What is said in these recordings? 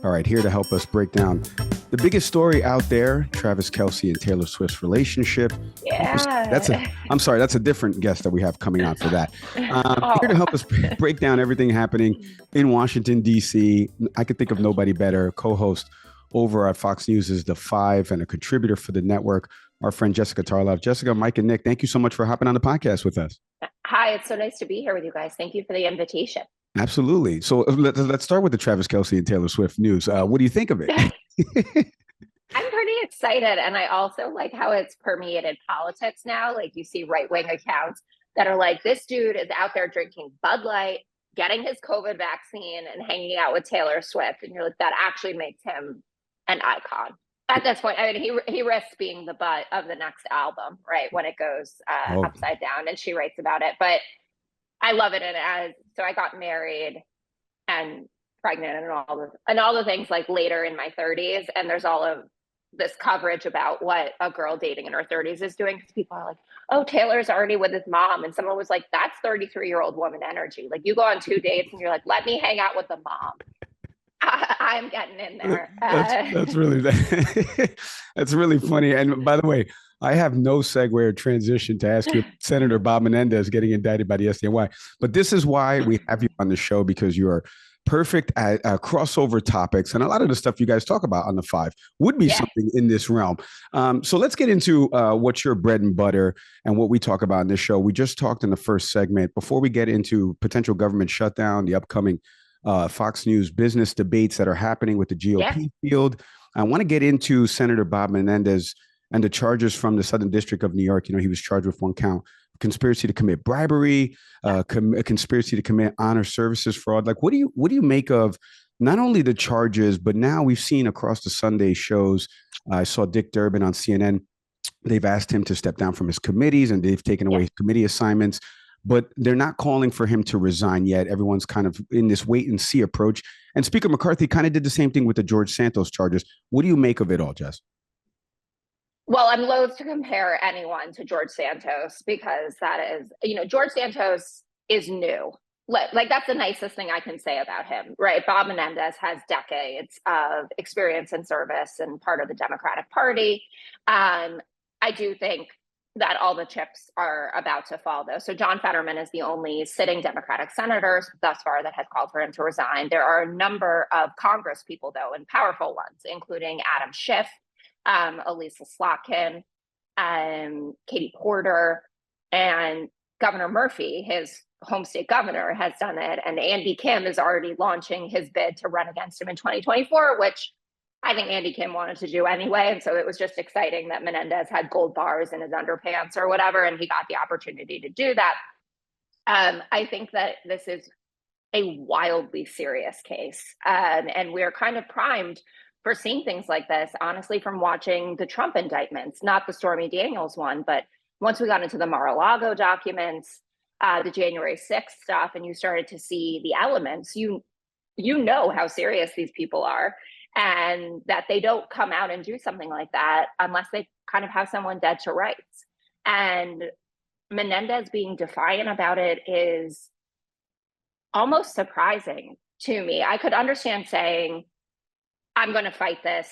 All right, here to help us break down the biggest story out there, Travis Kelce and Taylor Swift's relationship. Yeah. I'm sorry, that's a different guest that we have coming on for that. Here to Oh. help us break down everything happening in Washington, D.C. I could think of nobody better. Co-host over at Fox News is The Five and a contributor for the network, our friend Jessica Tarlov. Jessica, Mike, and Nick, thank you so much for hopping on the podcast with us. Hi, it's so nice to be here with you guys. Thank you for the invitation. Absolutely. So let's start with the Travis Kelce and Taylor Swift news. What do you think of it? I'm pretty excited. And I also like how it's permeated politics now. Like you see right-wing accounts that are like, this dude is out there drinking Bud Light, getting his COVID vaccine and hanging out with Taylor Swift. And you're like, that actually makes him an icon. At this point, I mean, he risks being the butt of the next album, right? When it goes upside down and she writes about it. But I love it. So I got married and pregnant and all the things like later in my 30s. And there's all of this coverage about what a girl dating in her 30s is doing. Because people are like, oh, Taylor's already with his mom. And someone was like, that's 33-year-old woman energy. Like you go on 2 dates and you're like, let me hang out with the mom. I'm getting in there. That's really that's really funny. And by the way, I have no segue or transition to ask you Senator Bob Menendez getting indicted by the SDNY. But this is why we have you on the show, because you are perfect at crossover topics. And a lot of the stuff you guys talk about on the Five would be something in this realm. So let's get into what's your bread and butter and what we talk about in this show. We just talked in the first segment, before we get into potential government shutdown, the upcoming Fox News business debates that are happening with the GOP field. I want to get into Senator Bob Menendez and the charges from the Southern District of New York. You know, he was charged with one count, conspiracy to commit bribery, a conspiracy to commit honor services fraud. Like, what do you make of not only the charges, but now we've seen across the Sunday shows, I saw Dick Durbin on CNN. They've asked him to step down from his committees and they've taken away his committee assignments. But they're not calling for him to resign yet. Everyone's kind of in this wait and see approach. And Speaker McCarthy kind of did the same thing with the George Santos charges. What do you make of it all, Jess? Well, I'm loath to compare anyone to George Santos because that is, George Santos is new. Like that's the nicest thing I can say about him, right? Bob Menendez has decades of experience in service and part of the Democratic Party. I do think that all the chips are about to fall, though. So John Fetterman is the only sitting Democratic senator thus far that has called for him to resign. There are a number of Congress people, though, and powerful ones, including Adam Schiff, Elisa Slotkin, Katie Porter, and Governor Murphy, his home state governor, has done it. And Andy Kim is already launching his bid to run against him in 2024, which I think Andy Kim wanted to do anyway. And so it was just exciting that Menendez had gold bars in his underpants or whatever, and he got the opportunity to do that. I think that this is a wildly serious case. And we're kind of primed for seeing things like this, honestly, from watching the Trump indictments, not the Stormy Daniels one, but once we got into the Mar-a-Lago documents, the January 6th stuff, and you started to see the elements, you know how serious these people are. And that they don't come out and do something like that unless they kind of have someone dead to rights. And Menendez being defiant about it is almost surprising to me. I could understand saying, I'm going to fight this.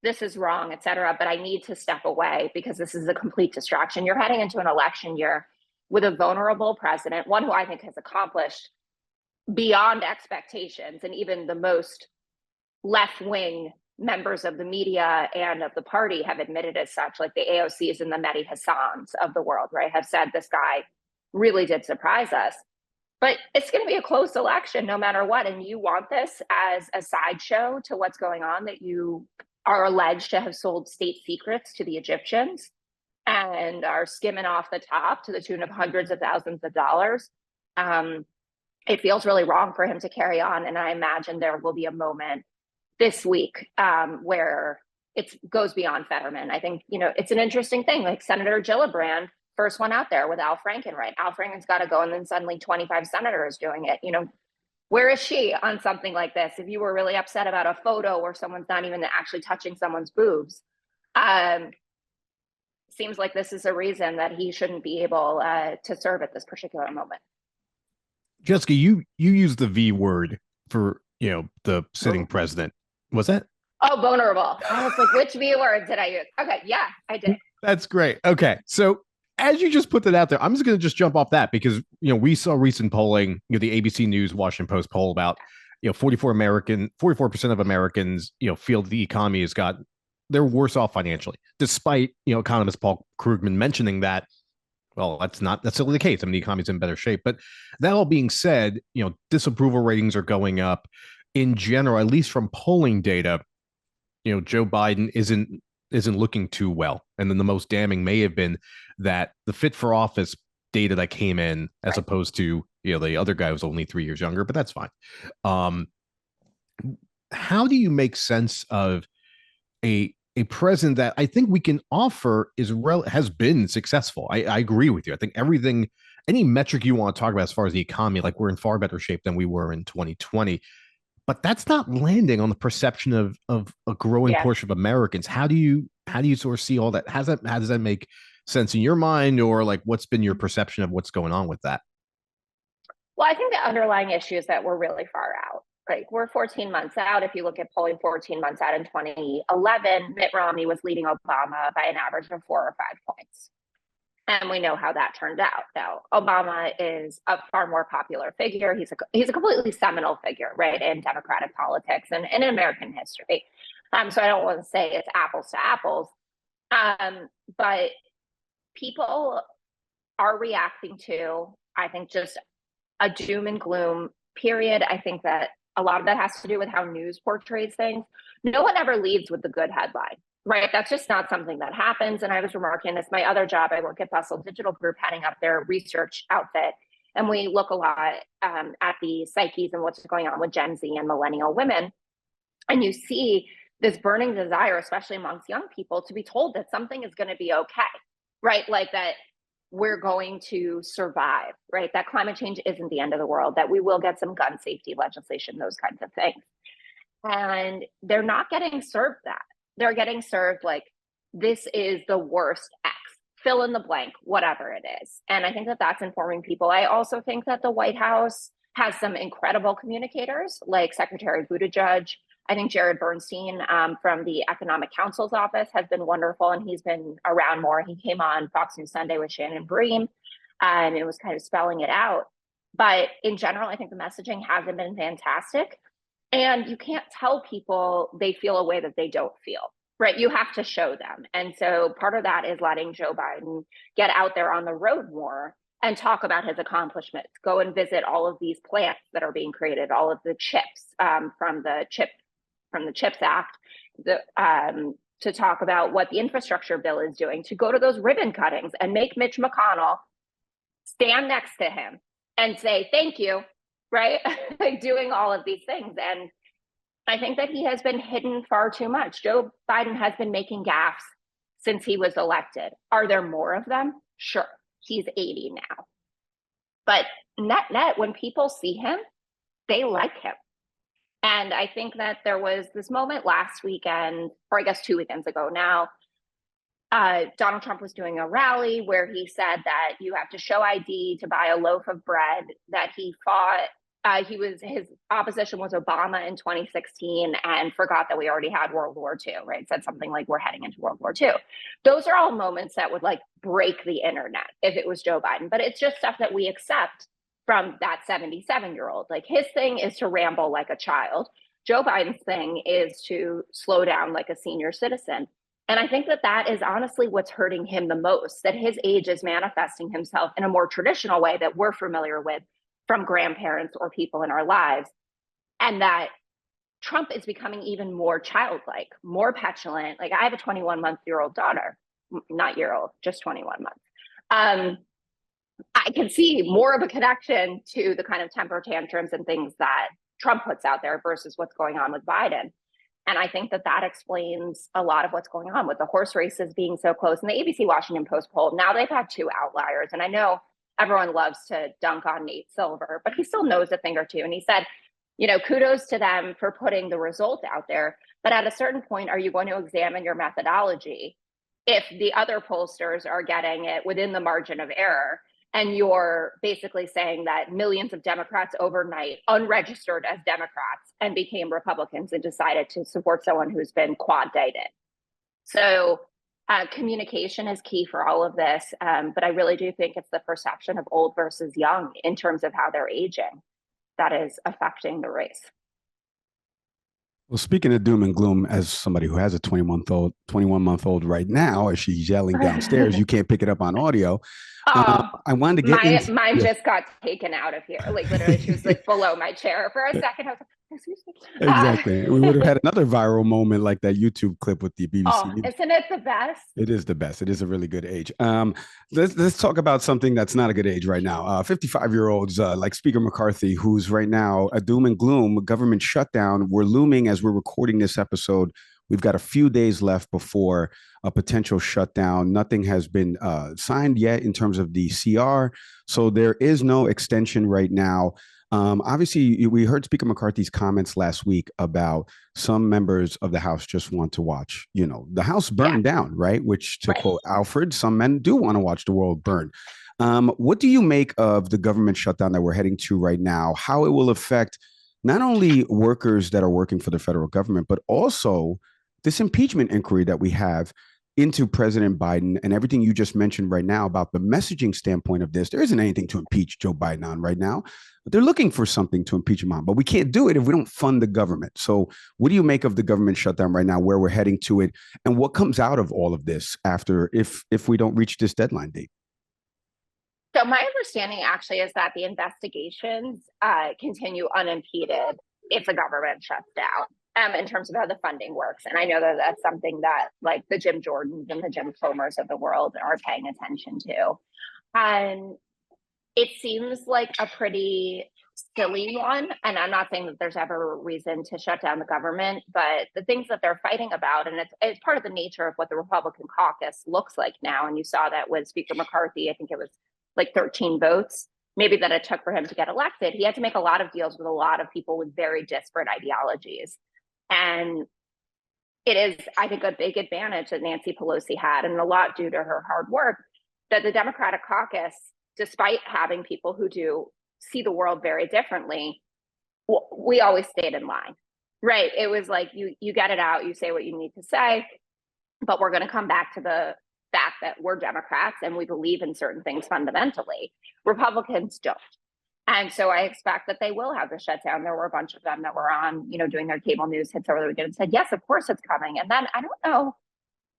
This is wrong, et cetera, but I need to step away because this is a complete distraction. You're heading into an election year with a vulnerable president, one who I think has accomplished beyond expectations, and even the most left-wing members of the media and of the party have admitted as such, like the AOCs and the Mehdi Hassans of the world, right, have said this guy really did surprise us. But it's going to be a close election no matter what. And you want this as a sideshow to what's going on, that you are alleged to have sold state secrets to the Egyptians and are skimming off the top to the tune of hundreds of thousands of dollars. It feels really wrong for him to carry on. And I imagine there will be a moment this week where it goes beyond Fetterman. I think, it's an interesting thing. Like Senator Gillibrand, first one out there with Al Franken, right? Al Franken's got to go, and then suddenly 25 senators doing it. Where is she on something like this? If you were really upset about a photo where someone's not even actually touching someone's boobs, seems like this is a reason that he shouldn't be able to serve at this particular moment. Jessica, you use the V word for the sitting president. Was that? Oh, vulnerable. I was like, which V word did I use? Okay, yeah, I did. That's great. Okay. So as you just put that out there, I'm just going to just jump off that because, we saw recent polling, the ABC News, Washington Post poll about, 44% of Americans, feel the economy they're worse off financially, despite, economist Paul Krugman mentioning that, well, that's not necessarily the case. I mean, the economy's in better shape. But that all being said, disapproval ratings are going up in general, at least from polling data. Joe Biden isn't looking too well. And then the most damning may have been that the fit for office data that came in, as opposed to the other guy was only 3 years younger, but that's fine. How do you make sense of a president that I think we can offer has been successful? I agree with you. I think any metric you want to talk about as far as the economy, like we're in far better shape than we were in 2020. But that's not landing on the perception of a growing portion of Americans. How do you sort of see all that? How does that make sense in your mind, or like what's been your perception of what's going on with that? Well, I think the underlying issue is that we're really far out. Like we're 14 months out. If you look at polling 14 months out in 2011, Mitt Romney was leading Obama by an average of 4 or 5 points. And we know how that turned out. Now, Obama is a far more popular figure. He's a completely seminal figure, right, in Democratic politics and in American history. So I don't want to say it's apples to apples, but people are reacting to, I think, just a doom and gloom period. I think that a lot of that has to do with how news portrays things. No one ever leads with the good headline. Right. That's just not something that happens. And I was remarking this, my other job, I work at Bustle Digital Group, heading up their research outfit. And we look a lot at the psyches and what's going on with Gen Z and millennial women. And you see this burning desire, especially amongst young people, to be told that something is going to be okay. Right. Like that we're going to survive. Right. That climate change isn't the end of the world, that we will get some gun safety legislation, those kinds of things. And they're not getting served that. They're getting served like, this is the worst X, fill in the blank, whatever it is. And I think that that's informing people. I also think that the White House has some incredible communicators like Secretary Buttigieg. I think Jared Bernstein from the Economic Council's office has been wonderful, and he's been around more. He came on Fox News Sunday with Shannon Bream, and it was kind of spelling it out. But in general, I think the messaging hasn't been fantastic. And you can't tell people they feel a way that they don't feel, right? You have to show them. And so part of that is letting Joe Biden get out there on the road more and talk about his accomplishments, go and visit all of these plants that are being created, all of the chips from the CHIPS Act, to talk about what the infrastructure bill is doing, to go to those ribbon cuttings and make Mitch McConnell stand next to him and say, thank you, right? Like doing all of these things. And I think that he has been hidden far too much. Joe Biden has been making gaffes since he was elected. Are there more of them? Sure. He's 80 now. But net, when people see him, they like him. And I think that there was this moment last weekend, or I guess 2 weekends ago now, Donald Trump was doing a rally where he said that you have to show ID to buy a loaf of bread, that he fought. His opposition was Obama in 2016 and forgot that we already had World War II, right? Said something like, we're heading into World War II. Those are all moments that would like break the internet if it was Joe Biden, but it's just stuff that we accept from that 77-year-old. Like his thing is to ramble like a child. Joe Biden's thing is to slow down like a senior citizen. And I think that that is honestly what's hurting him the most, that his age is manifesting himself in a more traditional way that we're familiar with from grandparents or people in our lives. And that Trump is becoming even more childlike, more petulant. Like I have a 21-month-old daughter, not year old, just 21 months. I can see more of a connection to the kind of temper tantrums and things that Trump puts out there versus what's going on with Biden. And I think that that explains a lot of what's going on with the horse races being so close. And the ABC Washington Post poll, now they've had 2 outliers. And I know everyone loves to dunk on Nate Silver, but he still knows a thing or two. And he said, you know, kudos to them for putting the result out there. But at a certain point, are you going to examine your methodology if the other pollsters are getting it within the margin of error? and you're basically saying that millions of Democrats overnight unregistered as Democrats and became Republicans and decided to support someone who's been quad-dated. So communication is key for all of this, but I really do think it's the perception of old versus young in terms of how they're aging that is affecting the race. Well, speaking of doom and gloom, as somebody who has a 21-month-old right now, as she's yelling downstairs, you can't pick it up on audio. I wanted to get mine just got taken out of here. Like literally, she was like below my chair for a second. I was like, excuse me. Exactly. We would have had another viral moment like that YouTube clip with the BBC. Oh, isn't it the best? It is the best. It is a really good age. Let's talk about something that's not a good age right now. 55-year-olds like Speaker McCarthy, who's right now a doom and gloom government shutdown. We're looming as we're recording this episode. We've got a few days left before a potential shutdown. Nothing has been signed yet in terms of the CR. So there is no extension right now. Obviously, we heard Speaker McCarthy's comments last week about some members of the House just want to watch, the House burn down, right? Which, to quote Alfred, some men do want to watch the world burn. What do you make of the government shutdown that we're heading to right now? How it will affect not only workers that are working for the federal government, but also this impeachment inquiry that we have into President Biden and everything you just mentioned right now about the messaging standpoint of this. There isn't anything to impeach Joe Biden on right now. But they're looking for something to impeach him on, but we can't do it if we don't fund the government. So what do you make of the government shutdown right now, where we're heading to it, and what comes out of all of this after if we don't reach this deadline date? So my understanding actually is that the investigations continue unimpeded if the government shuts down. In terms of how the funding works. And I know that that's something that like the Jim Jordans and the Jim Comers of the world are paying attention to. And it seems like a pretty silly one. And I'm not saying that there's ever a reason to shut down the government, but the things that they're fighting about, and it's part of the nature of what the Republican caucus looks like now. And you saw that with Speaker McCarthy, I think it was like 13 votes, maybe that it took for him to get elected. He had to make a lot of deals with a lot of people with very disparate ideologies. And it is, I think, a big advantage that Nancy Pelosi had, and a lot due to her hard work, that the Democratic caucus, despite having people who do see the world very differently, we always stayed in line, right? It was like, you get it out, you say what you need to say, but we're going to come back to the fact that we're Democrats and we believe in certain things fundamentally. Republicans don't. And so I expect that they will have the shutdown. There were a bunch of them that were on, doing their cable news hits over the weekend and said, yes, of course it's coming. And then I don't know,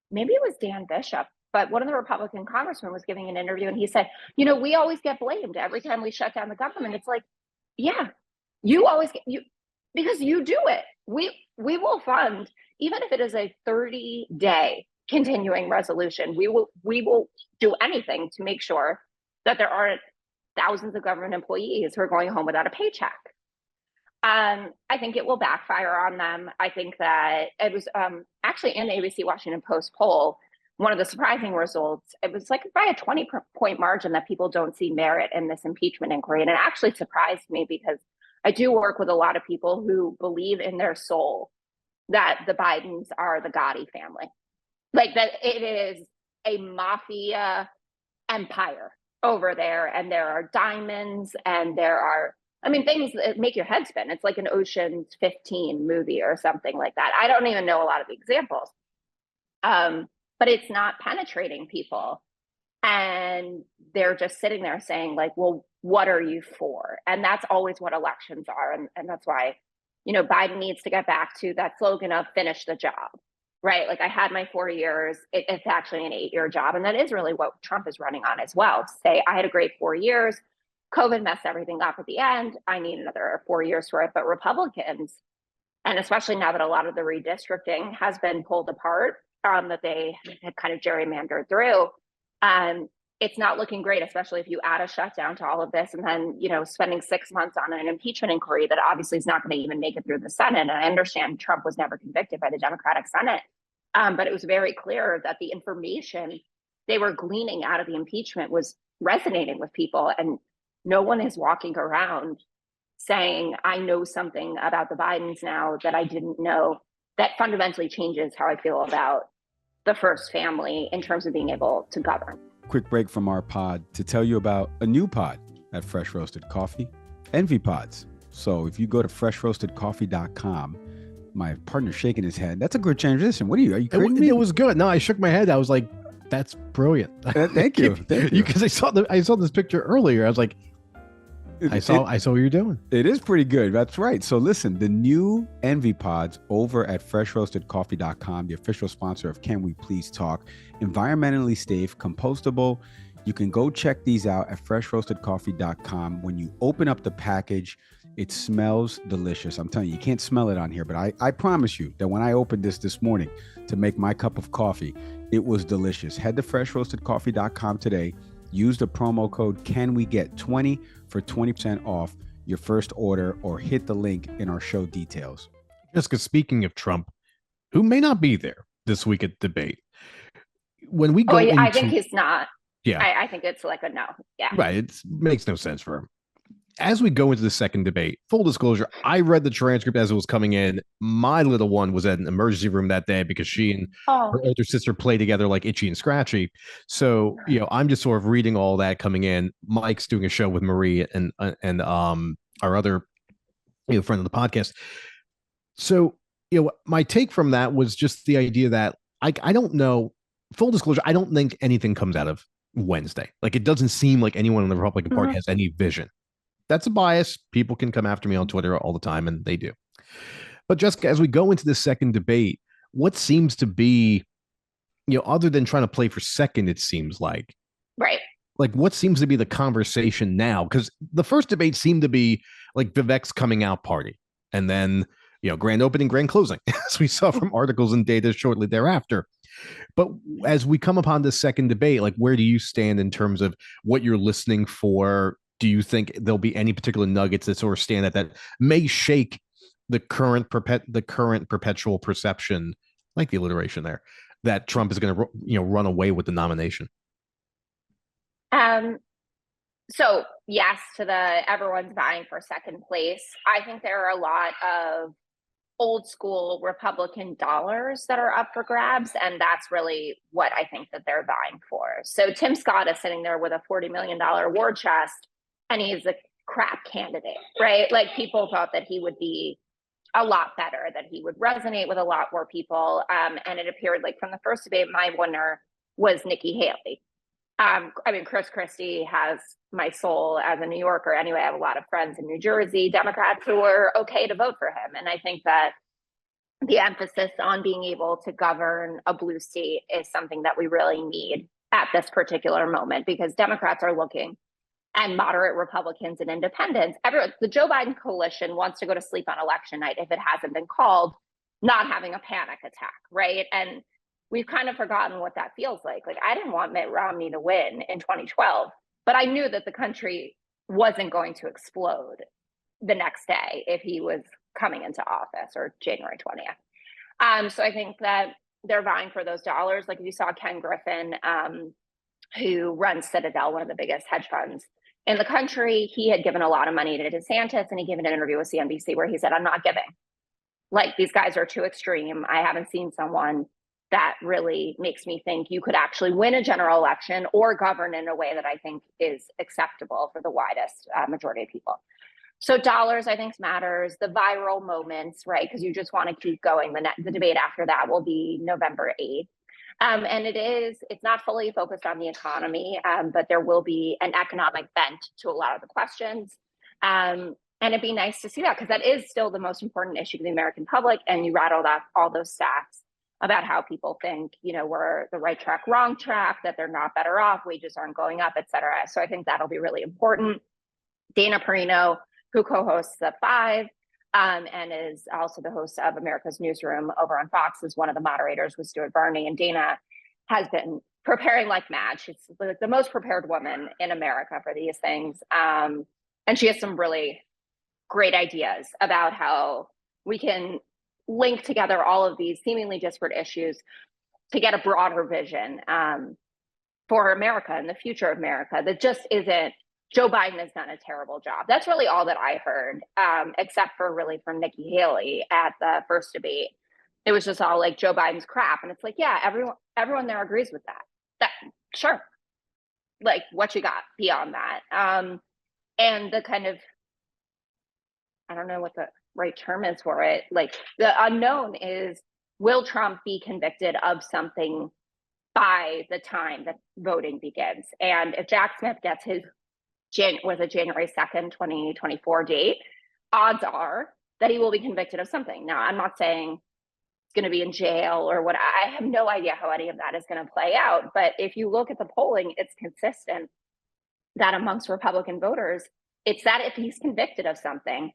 maybe it was Dan Bishop, but one of the Republican congressmen was giving an interview and he said, we always get blamed every time we shut down the government. It's like, yeah, you always get because you do it. We will fund, even if it is a 30-day continuing resolution, we will do anything to make sure that there aren't thousands of government employees who are going home without a paycheck. I think it will backfire on them. I think that it was actually in the ABC Washington Post poll, one of the surprising results, it was like by a 20-point margin that people don't see merit in this impeachment inquiry. And it actually surprised me because I do work with a lot of people who believe in their soul that the Bidens are the Gotti family. Like that it is a mafia empire over there, and there are diamonds, and there are, things that make your head spin. It's like an Ocean's 15 movie or something like that. I don't even know a lot of the examples, but it's not penetrating people, and they're just sitting there saying like, well, what are you for? And that's always what elections are, and that's why Biden needs to get back to that slogan of finish the job. Right. Like I had my 4 years. It's actually an 8-year job. And that is really what Trump is running on as well. To say, I had a great 4 years. COVID messed everything up at the end. I need another 4 years for it. But Republicans, and especially now that a lot of the redistricting has been pulled apart, that they had kind of gerrymandered through, it's not looking great, especially if you add a shutdown to all of this. And then, spending 6 months on an impeachment inquiry that obviously is not going to even make it through the Senate. And I understand Trump was never convicted by the Democratic Senate. But it was very clear that the information they were gleaning out of the impeachment was resonating with people. And no one is walking around saying, I know something about the Bidens now that I didn't know, that fundamentally changes how I feel about the first family in terms of being able to govern. Quick break from our pod to tell you about a new pod at Fresh Roasted Coffee, Envy Pods. So if you go to freshroastedcoffee.com, my partner's shaking his head. That's a good transition. What are you kidding me? It was good. No, I shook my head. I was like, that's brilliant. Thank you. Thank you. Because I saw this picture earlier. I was like, I saw what you're doing. It is pretty good. That's right. So listen, the new Envy Pods over at freshroastedcoffee.com, the official sponsor of Can We Please Talk, environmentally safe, compostable. You can go check these out at freshroastedcoffee.com. When you open up the package, it smells delicious. I'm telling you, you can't smell it on here, but I promise you that when I opened this morning to make my cup of coffee, it was delicious. Head to freshroastedcoffee.com today. Use the promo code CANWEGET20 for 20% off your first order, or hit the link in our show details. Jessica, speaking of Trump, who may not be there this week at debate, when we go I think he's not. Yeah. I think it's like a no. Yeah. Right. It makes no sense for him. As we go into the second debate, full disclosure, I read the transcript as it was coming in. My little one was at an emergency room that day because she and her older sister play together like Itchy and Scratchy. So, I'm just sort of reading all that coming in. Mike's doing a show with Marie and our other friend of the podcast. So, my take from that was just the idea that I don't know. Full disclosure, I don't think anything comes out of Wednesday. Like, it doesn't seem like anyone in the Republican Party has any vision. That's a bias. People can come after me on Twitter all the time, and they do. But Jessica, as we go into the second debate, what seems to be, other than trying to play for second, it seems like. Right. Like, what seems to be the conversation now? Because the first debate seemed to be like Vivek's coming out party. And then, grand opening, grand closing, as we saw from articles and data shortly thereafter. But as we come upon the second debate, like, where do you stand in terms of what you're listening for? Do you think there'll be any particular nuggets that sort of stand out that may shake the current perpetual perception, like the alliteration there, that Trump is going to run away with the nomination? So yes, to the everyone's vying for second place. I think there are a lot of old school Republican dollars that are up for grabs, and that's really what I think that they're vying for. So Tim Scott is sitting there with a $40 million war chest, and he's a crap candidate, right? Like, people thought that he would be a lot better, that he would resonate with a lot more people. And it appeared like from the first debate, my winner was Nikki Haley. Chris Christie has my soul as a New Yorker. Anyway, I have a lot of friends in New Jersey, Democrats, who were okay to vote for him. And I think that the emphasis on being able to govern a blue state is something that we really need at this particular moment, because Democrats are looking, and moderate Republicans and independents, the Joe Biden coalition wants to go to sleep on election night, if it hasn't been called, not having a panic attack, right? And we've kind of forgotten what that feels like. Like, I didn't want Mitt Romney to win in 2012, but I knew that the country wasn't going to explode the next day if he was coming into office, or January 20th. So I think that they're vying for those dollars. Like, if you saw Ken Griffin, who runs Citadel, one of the biggest hedge funds in the country, he had given a lot of money to DeSantis, and he gave an interview with CNBC where he said, I'm not giving. Like, these guys are too extreme. I haven't seen someone that really makes me think you could actually win a general election or govern in a way that I think is acceptable for the widest majority of people. So dollars, I think, matters. The viral moments, right? Because you just want to keep going. The debate after that will be November 8th. And it's not fully focused on the economy, but there will be an economic bent to a lot of the questions. And it'd be nice to see that, because that is still the most important issue to the American public. And you rattled off all those stats about how people think, we're the right track, wrong track, that they're not better off, wages aren't going up, et cetera. So I think that'll be really important. Dana Perino, who co-hosts The Five, and is also the host of America's Newsroom over on Fox, is one of the moderators with Stuart Varney. And Dana has been preparing like mad. She's like the most prepared woman in America for these things. And she has some really great ideas about how we can link together all of these seemingly disparate issues to get a broader vision for America and the future of America that just isn't Joe Biden has done a terrible job. That's really all that I heard, except for really from Nikki Haley at the first debate. it was just all like Joe Biden's crap. And it's like, yeah, everyone there agrees with that. That sure. Like what you got beyond that. And the kind of, I don't know what the right term is for it. Like the unknown is, will Trump be convicted of something by the time that voting begins? And if Jack Smith gets his January 2nd, 2024 date, odds are that he will be convicted of something. Now, I'm not saying he's going to be in jail or what. I have no idea how any of that is going to play out. But if you look at the polling, it's consistent that amongst Republican voters, it's that if he's convicted of something,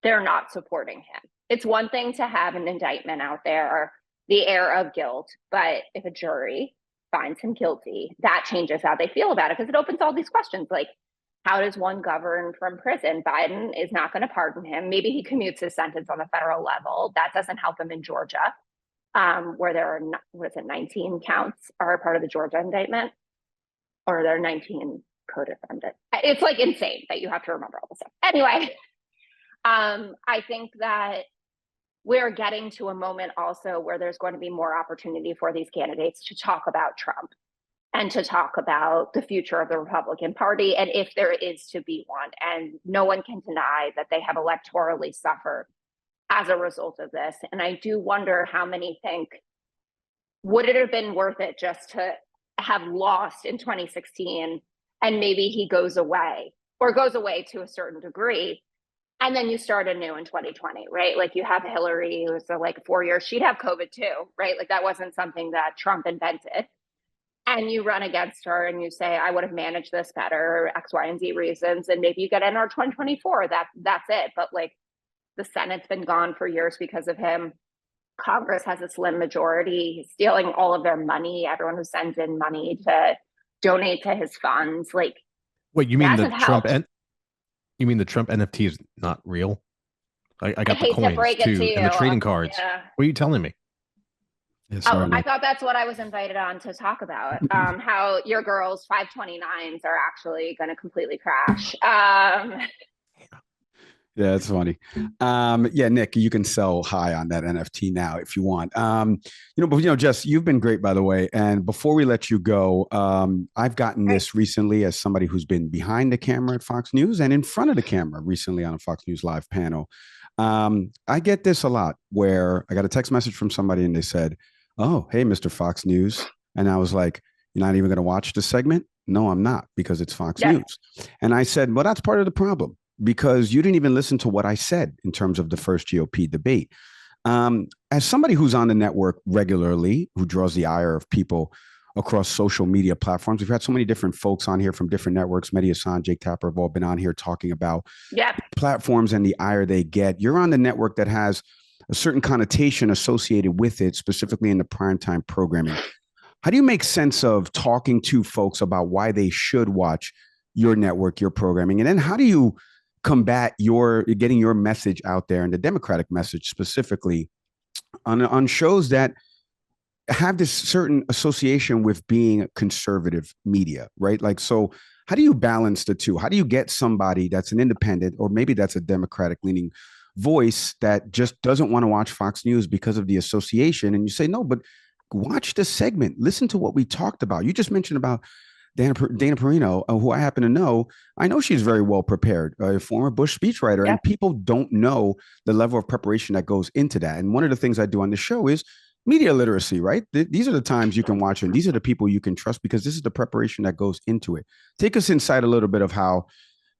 they're not supporting him. It's one thing to have an indictment out there, the air of guilt, but if a jury finds him guilty, that changes how they feel about it, because it opens all these questions like, how does one govern from prison? Biden is not going to pardon him. Maybe he commutes his sentence on the federal level. That doesn't help him in Georgia, where there are, 19 counts are part of the Georgia indictment, or there are 19 co-defendants. It's like insane that you have to remember all this stuff. Anyway, I think that we're getting to a moment also where there's going to be more opportunity for these candidates to talk about Trump and to talk about the future of the Republican Party, and if there is to be one. And no one can deny that they have electorally suffered as a result of this. And I do wonder how many think, would it have been worth it just to have lost in 2016 and maybe he goes away, or goes away to a certain degree, and then you start anew in 2020, right? Like you have Hillary, who's like 4 years, she'd have COVID too, right? Like that wasn't something that Trump invented. And you run against her and you say, I would have managed this better, X, Y, and Z reasons. And maybe you get in our 2024, that's it. But like the Senate's been gone for years because of him. Congress has a slim majority. He's stealing all of their money. Everyone who sends in money to donate to his funds. Like, wait, you mean the Trump helped. You mean the Trump NFT is not real? I got the coins too, to and the trading cards. Yeah. What are you telling me? Yeah, sorry, I thought that's what I was invited on to talk about. How your girls' 529s are actually going to completely crash. Yeah, it's funny. Yeah, Nick, you can sell high on that NFT now if you want. But Jess, you've been great, by the way. And before we let you go, I've gotten this recently as somebody who's been behind the camera at Fox News and in front of the camera recently on a Fox News Live panel. I get this a lot where I got a text message from somebody and they said, "Oh, hey, Mr. Fox News," and I was like, "You're not even going to watch the segment?" "No, I'm not, because it's Fox News." And I said, "Well, that's part of the problem, because you didn't even listen to what I said in terms of the first GOP debate." As somebody who's on the network regularly, who draws the ire of people across social media platforms, we've had so many different folks on here from different networks. Mehdi Hassan, Jake Tapper have all been on here talking about platforms and the ire they get. You're on the network that has a certain connotation associated with it, specifically in the primetime programming. How do you make sense of talking to folks about why they should watch your network, your programming? And then how do you combat getting your message out there, and the Democratic message specifically, on shows that have this certain association with being conservative media, right? Like, so how do you balance the two? How do you get somebody that's an independent, or maybe that's a Democratic leaning voice, that just doesn't want to watch Fox News because of the association? And you say, no, but watch the segment, listen to what we talked about. You just mentioned about Dana Perino, who I happen to know. I know she's very well prepared, a former Bush speechwriter, and people don't know the level of preparation that goes into that. And one of the things I do on the show is media literacy, right? These are the times you can watch, and these are the people you can trust, because this is the preparation that goes into it. Take us inside a little bit of how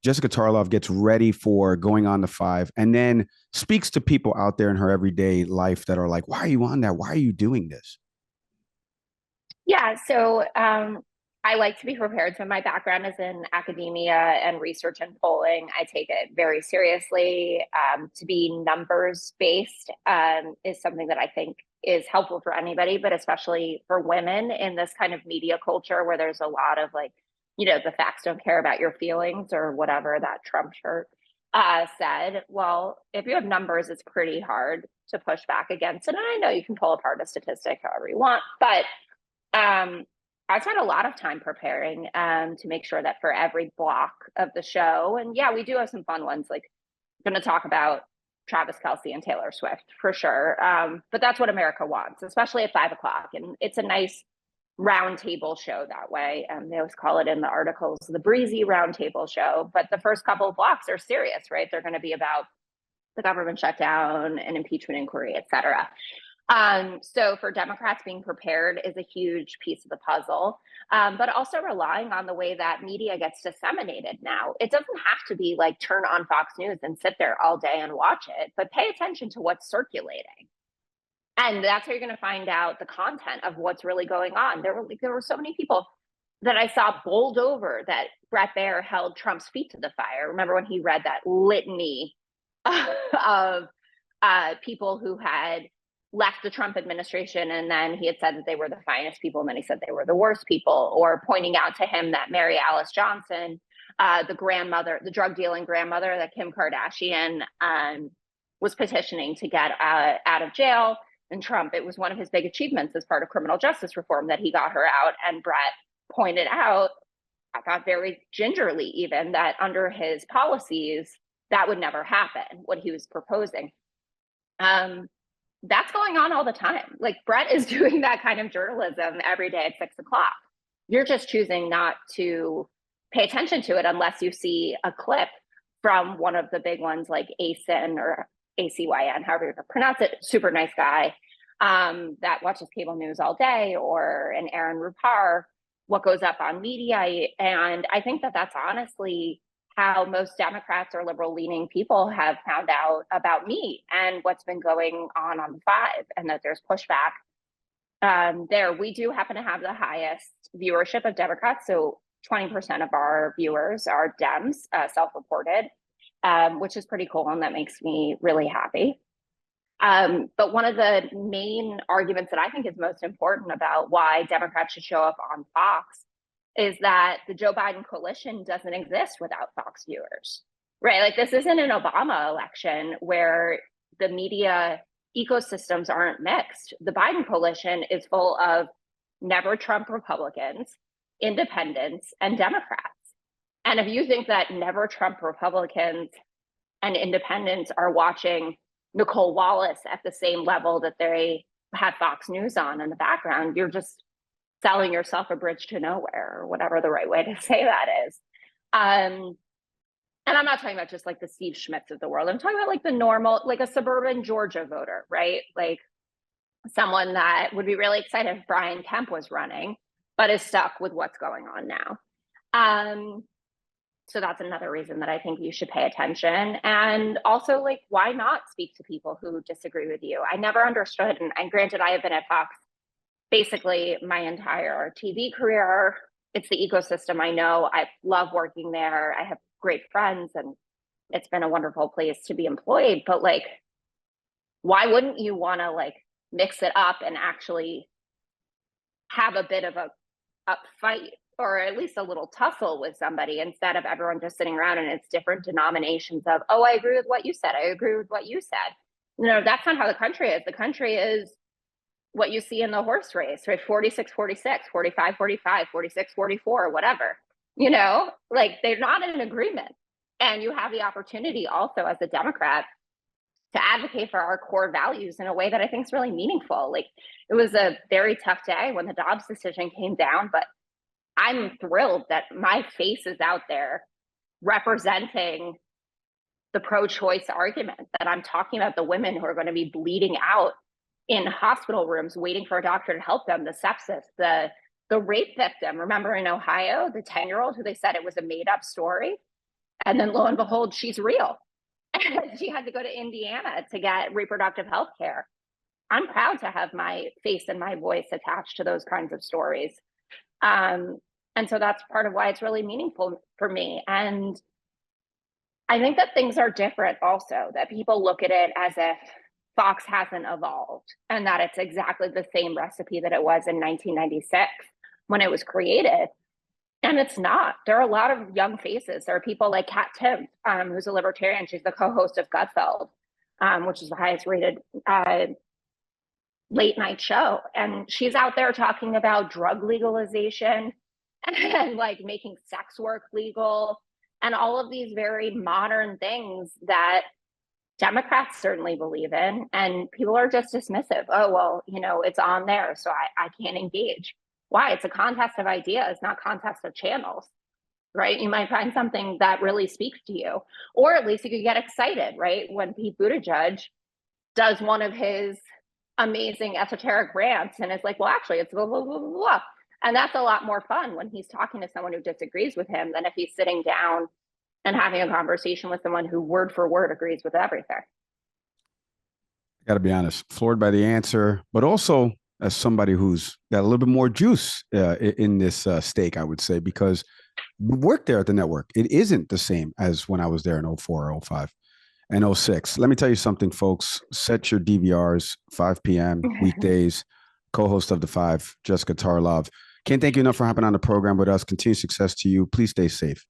Jessica Tarlov gets ready for going on the 5, and then speaks to people out there in her everyday life that are like, why are you on that? Why are you doing this? Yeah, so I like to be prepared. So my background is in academia and research and polling. I take it very seriously. To be numbers based is something that I think is helpful for anybody, but especially for women in this kind of media culture where there's a lot of like, the facts don't care about your feelings, or whatever that Trump shirt said. Well, if you have numbers, it's pretty hard to push back against. And I know you can pull apart a statistic however you want, but I've spent a lot of time preparing to make sure that for every block of the show, and yeah, we do have some fun ones. Like, I'm going to talk about Travis Kelce and Taylor Swift for sure. But that's what America wants, especially at 5 o'clock. And it's a nice roundtable show that way. They always call it in the articles the breezy roundtable show. But the first couple of blocks are serious, right? They're going to be about the government shutdown and impeachment inquiry, et cetera. So for Democrats, being prepared is a huge piece of the puzzle, but also relying on the way that media gets disseminated now. It doesn't have to be like turn on Fox News and sit there all day and watch it, but pay attention to what's circulating. And that's how you're going to find out the content of what's really going on. There were so many people that I saw bowled over that Bret Baier held Trump's feet to the fire. Remember when he read that litany of people who had left the Trump administration, and then he had said that they were the finest people, and then he said they were the worst people, or pointing out to him that Mary Alice Johnson, the drug dealing grandmother that Kim Kardashian was petitioning to get out of jail. And Trump, it was one of his big achievements as part of criminal justice reform that he got her out. And Bret pointed out, I thought very gingerly even, that under his policies, that would never happen, what he was proposing. That's going on all the time. Like Bret is doing that kind of journalism every day at 6 o'clock. You're just choosing not to pay attention to it unless you see a clip from one of the big ones like ACYN or ACYN, however you pronounce it, super nice guy that watches cable news all day, or an Aaron Rupar, what goes up on media. And I think that that's honestly how most Democrats or liberal leaning people have found out about me and what's been going on the 5, and that there's pushback there. We do happen to have the highest viewership of Democrats. So 20% of our viewers are Dems, self-reported, which is pretty cool. And that makes me really happy. But one of the main arguments that I think is most important about why Democrats should show up on Fox is that the Joe Biden coalition doesn't exist without Fox viewers, right? Like this isn't an Obama election where the media ecosystems aren't mixed. The Biden coalition is full of never Trump Republicans, independents, and Democrats. And if you think that never Trump Republicans and independents are watching Nicole Wallace at the same level that they have Fox News on in the background, you're just selling yourself a bridge to nowhere, or whatever the right way to say that is. And I'm not talking about just like the Steve Schmitz of the world. I'm talking about like the normal, like a suburban Georgia voter, right? Like someone that would be really excited if Brian Kemp was running, but is stuck with what's going on now. So that's another reason that I think you should pay attention. And also, like, why not speak to people who disagree with you? I never understood, and granted, I have been at Fox basically my entire TV career. It's the ecosystem I know. I love working there. I have great friends, and it's been a wonderful place to be employed. But like, why wouldn't you want to like mix it up and actually have a bit of a fight, or at least a little tussle with somebody, instead of everyone just sitting around and it's different denominations of, oh, I agree with what you said, I agree with what you said. No, that's not how the country is. The country is what you see in the horse race, right? 46-46, 45-45, 46-44, whatever, you know, like they're not in agreement. And you have the opportunity also as a Democrat to advocate for our core values in a way that I think is really meaningful. Like it was a very tough day when the Dobbs decision came down, but I'm thrilled that my face is out there representing the pro-choice argument, that I'm talking about the women who are going to be bleeding out in hospital rooms waiting for a doctor to help them, the sepsis, the rape victim. Remember in Ohio, the 10-year-old who they said it was a made-up story? And then lo and behold, she's real. And she had to go to Indiana to get reproductive health care. I'm proud to have my face and my voice attached to those kinds of stories. And so that's part of why it's really meaningful for me. And I think that things are different also, that people look at it as if Fox hasn't evolved and that it's exactly the same recipe that it was in 1996 when it was created. And it's not. There are a lot of young faces. There are people like Kat Timpf, who's a libertarian. She's the co-host of Gutfeld, which is the highest rated late night show. And she's out there talking about drug legalization and like making sex work legal and all of these very modern things that Democrats certainly believe in, and people are just dismissive. Oh, well, it's on there, so I can't engage. Why? It's a contest of ideas, not contest of channels, right? You might find something that really speaks to you, or at least you could get excited, right? When Pete Buttigieg does one of his amazing esoteric rants and it's like, well, actually, it's blah, blah, blah, blah, blah. And that's a lot more fun when he's talking to someone who disagrees with him than if he's sitting down and having a conversation with someone who word for word agrees with everything. I got to be honest, floored by the answer, but also as somebody who's got a little bit more juice in this steak, I would say, because we worked there at the network. It isn't the same as when I was there in 04, 05, and 06. Let me tell you something, folks. Set your DVRs, 5 p.m. weekdays. Co-host of The Five, Jessica Tarlov. Can't thank you enough for hopping on the program with us. Continued success to you. Please stay safe.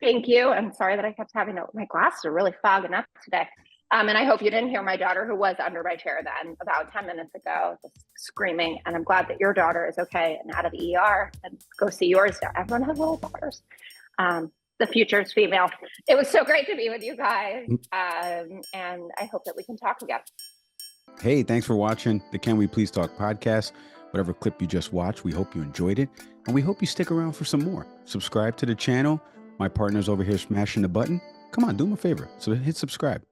Thank you. I'm sorry that I kept having my glasses are really fogging up today. And I hope you didn't hear my daughter, who was under my chair then about 10 minutes ago, just screaming. And I'm glad that your daughter is okay and out of the ER, and go see yours. Everyone has little daughters. The future is female. It was so great to be with you guys. And I hope that we can talk again. Hey, thanks for watching the Can We Please Talk podcast. Whatever clip you just watched, we hope you enjoyed it. And we hope you stick around for some more. Subscribe to the channel. My partner's over here smashing the button. Come on, do him a favor. So hit subscribe.